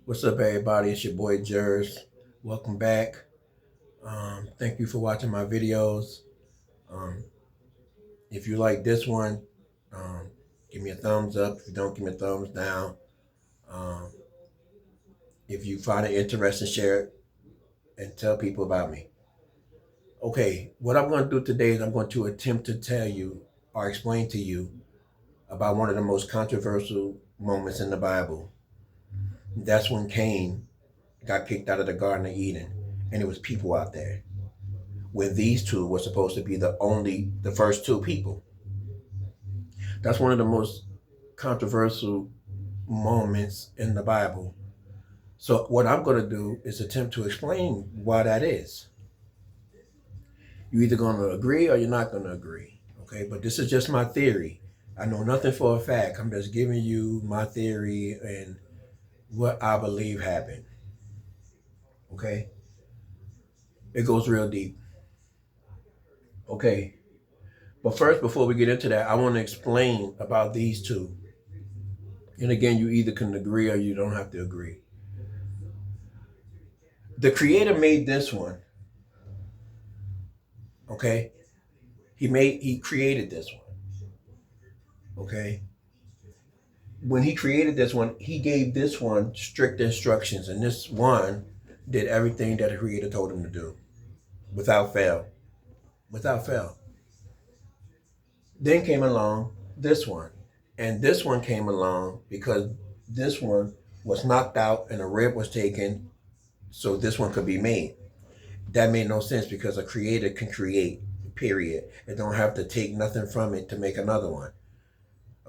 What's up, everybody? It's your boy Jers. Welcome back. Thank you for watching my videos. Um, if you like this one, um, give me a thumbs up. If you don't, give me a thumbs down. Um, if you find it interesting, share it and tell people about me. Okay, what I'm going to do today is I'm going to attempt to tell you or explain to you about one of the most controversial moments in the Bible. That's when Cain got kicked out of the Garden of Eden, and it was people out there, when these two were supposed to be the first two people. That's one of the most controversial moments in the Bible. So what I'm going to do is attempt to explain why that is. You're either going to agree or you're not going to agree. Okay, but this is just my theory. I know nothing for a fact. I'm just giving you my theory and what I believe happened. Okay, it goes real deep. Okay, but first, before we get into that, I want to explain about these two. And again, you either can agree or you don't have to agree. The creator made this one, okay? He created this one, okay? When he created this one, he gave this one strict instructions, and this one did everything that the creator told him to do without fail. Without fail. Then came along this one. And this one came along because this one was knocked out and a rib was taken so this one could be made. That made no sense because a creator can create, period. It don't have to take nothing from it to make another one.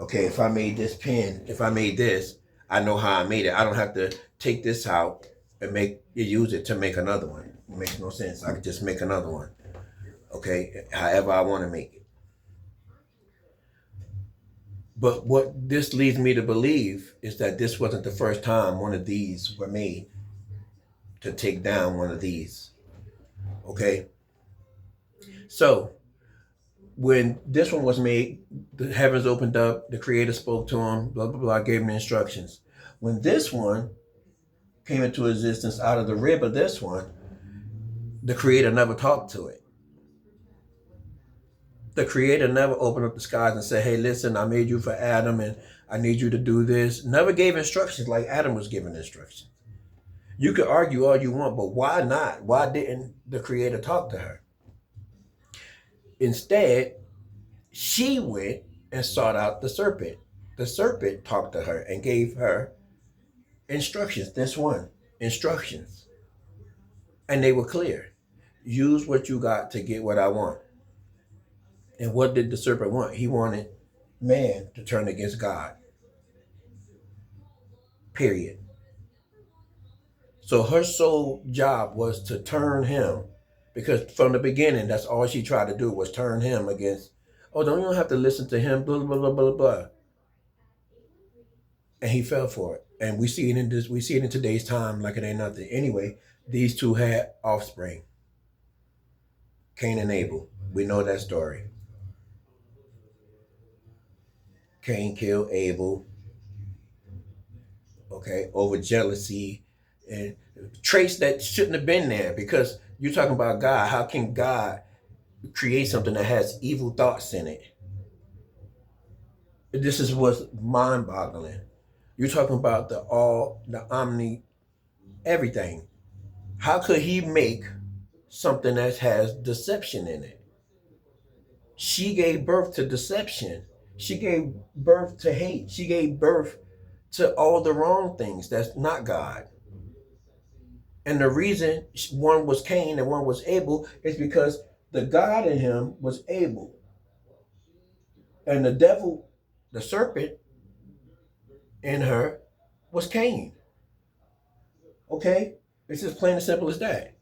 Okay, if I made this pen, if I made this, I know how I made it. I don't have to take this out and use it to make another one. It makes no sense. I could just make another one. Okay, however I want to make it. But what this leads me to believe is that this wasn't the first time one of these were made to take down one of these. Okay, so when this one was made, the heavens opened up, the creator spoke to him, blah, blah, blah, gave him the instructions. When this one came into existence out of the rib of this one, the creator never talked to it. The creator never opened up the skies and said, hey, listen, I made you for Adam and I need you to do this. Never gave instructions like Adam was given instructions. You could argue all you want, but why not? Why didn't the creator talk to her? Instead, she went and sought out the serpent. The serpent talked to her and gave her instructions. This one, instructions. And they were clear. Use what you got to get what I want. And what did the serpent want? He wanted man to turn against God. Period. So her sole job was to turn him, because from the beginning, that's all she tried to do was turn him against. Oh, don't you have to listen to him? Blah blah blah blah blah. And he fell for it. And we see it in this. We see it in today's time like it ain't nothing. Anyway, these two had offspring, Cain and Abel. We know that story. Cain killed Abel, okay, over jealousy and traits that shouldn't have been there, because you're talking about God. How can God create something that has evil thoughts in it? This is what's mind boggling. You're talking about the omni, everything. How could he make something that has deception in it? She gave birth to deception. She gave birth to hate. She gave birth to all the wrong things. That's not God. And the reason one was Cain and one was Abel is because the God in him was Abel. And the devil, the serpent in her, was Cain. Okay? It's just plain and simple as that.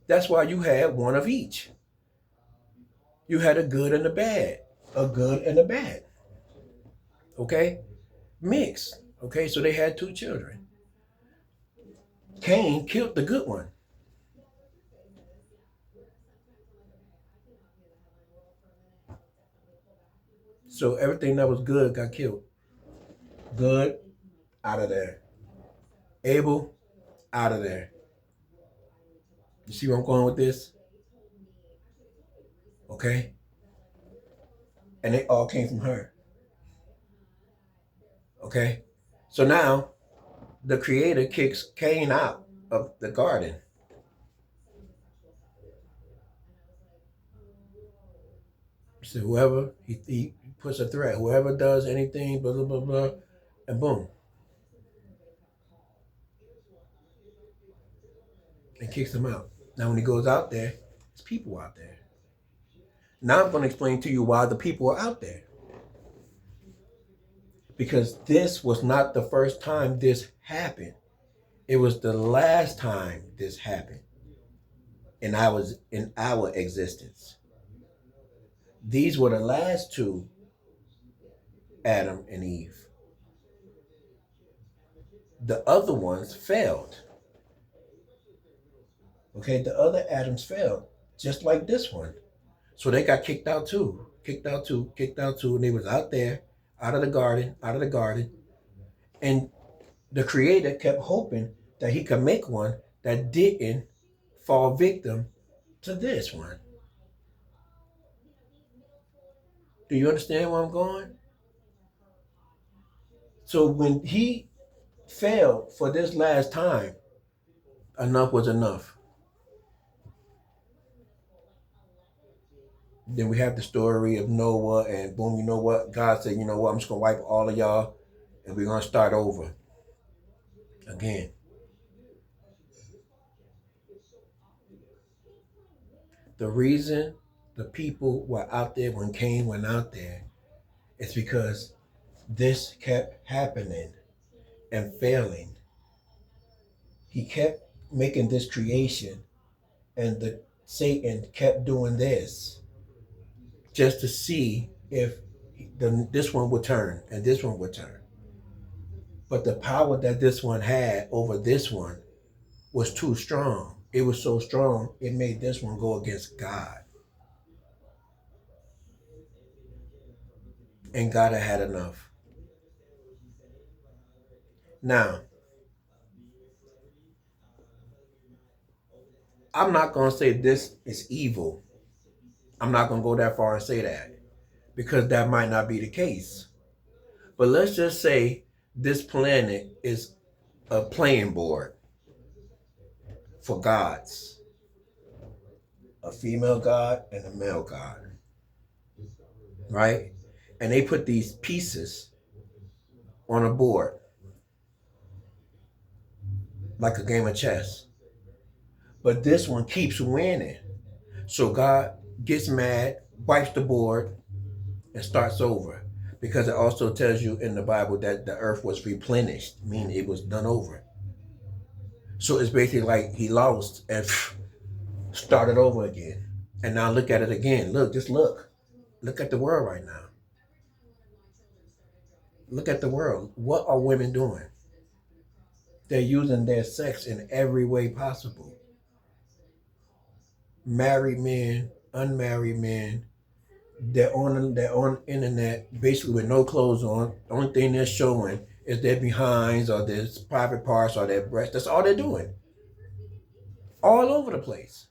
That's why you had one of each. You had a good and a bad. A good and a bad. Okay? Mixed. Okay, so they had two children. Cain killed the good one. So everything that was good got killed. Good, out of there. Abel, out of there. You see where I'm going with this? Okay? And they all came from her. Okay? So now the creator kicks Cain out of the garden. So whoever, he puts a threat, whoever does anything, blah, blah, blah, blah, and boom. And kicks him out. Now when he goes out there, there's people out there. Now I'm going to explain to you why the people are out there. Because this was not the first time this happened. It was the last time this happened in our existence. These were the last two, Adam and Eve. The other ones failed. Okay, the other Adams failed, just like this one. So they got kicked out too. Kicked out too, kicked out too. And they was out there, out of the garden, out of the garden. And the creator kept hoping that he could make one that didn't fall victim to this one. Do you understand where I'm going? So when he failed for this last time, enough was enough. Then we have the story of Noah, and boom, you know what? God said, you know what? I'm just going to wipe all of y'all, and we're going to start over again. The reason the people were out there when Cain went out there is because this kept happening and failing. He kept making this creation, and the Satan kept doing this just to see if this one would turn and this one would turn. But the power that this one had over this one was too strong. It was so strong, it made this one go against God. And God had enough. Now, I'm not going to say this is evil. I'm not going to go that far and say that, because that might not be the case. But let's just say this planet is a playing board for gods, a female god and a male god, right? And they put these pieces on a board like a game of chess. But this one keeps winning. So God gets mad, wipes the board, and starts over. Because it also tells you in the Bible that the earth was replenished, meaning it was done over. So it's basically like he lost and started over again. And now look at it again. Look, just look. Look at the world right now. Look at the world. What are women doing? They're using their sex in every way possible. Married men, unmarried men, they're on internet basically with no clothes on. The only thing they're showing is their behinds or their private parts or their breasts. That's all they're doing. All over the place.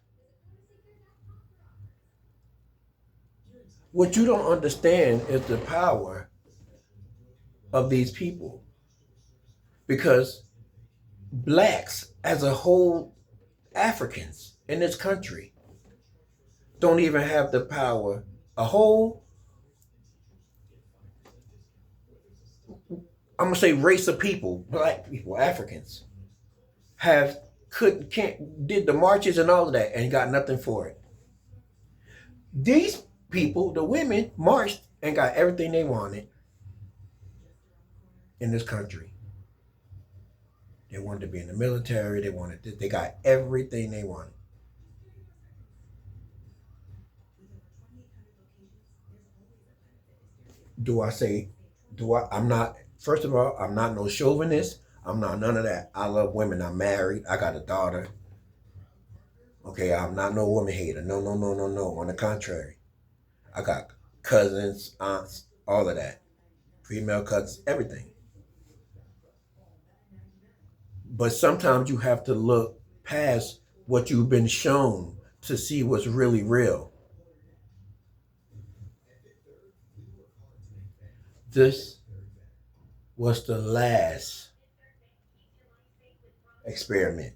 What you don't understand is the power of these people. Because blacks as a whole, Africans in this country, don't even have the power. A whole, I'm gonna say race of people, black people, Africans, did the marches and all of that and got nothing for it. These people, the women, marched and got everything they wanted in this country. They wanted to be in the military. They got everything they wanted. I'm not, first of all, I'm not no chauvinist. I'm not none of that. I love women. I'm married. I got a daughter. Okay, I'm not no woman hater. No, no, no, no, no. On the contrary, I got cousins, aunts, all of that. Female cousins, everything. But sometimes you have to look past what you've been shown to see what's really real. This was the last experiment,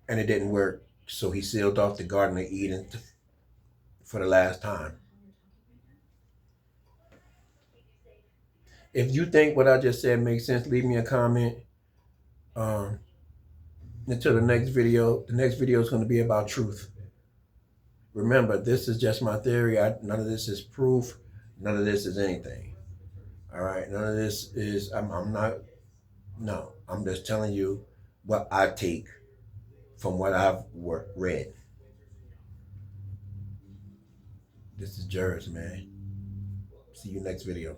and it didn't work. So he sealed off the Garden of Eden for the last time. If you think what I just said makes sense, leave me a comment. Um, until the next video is going to be about truth. Remember, this is just my theory. None of this is proof. None of this is anything. All right. None of this is. I'm not. No. I'm just telling you what I take from what I've read. This is Juris, man. See you next video.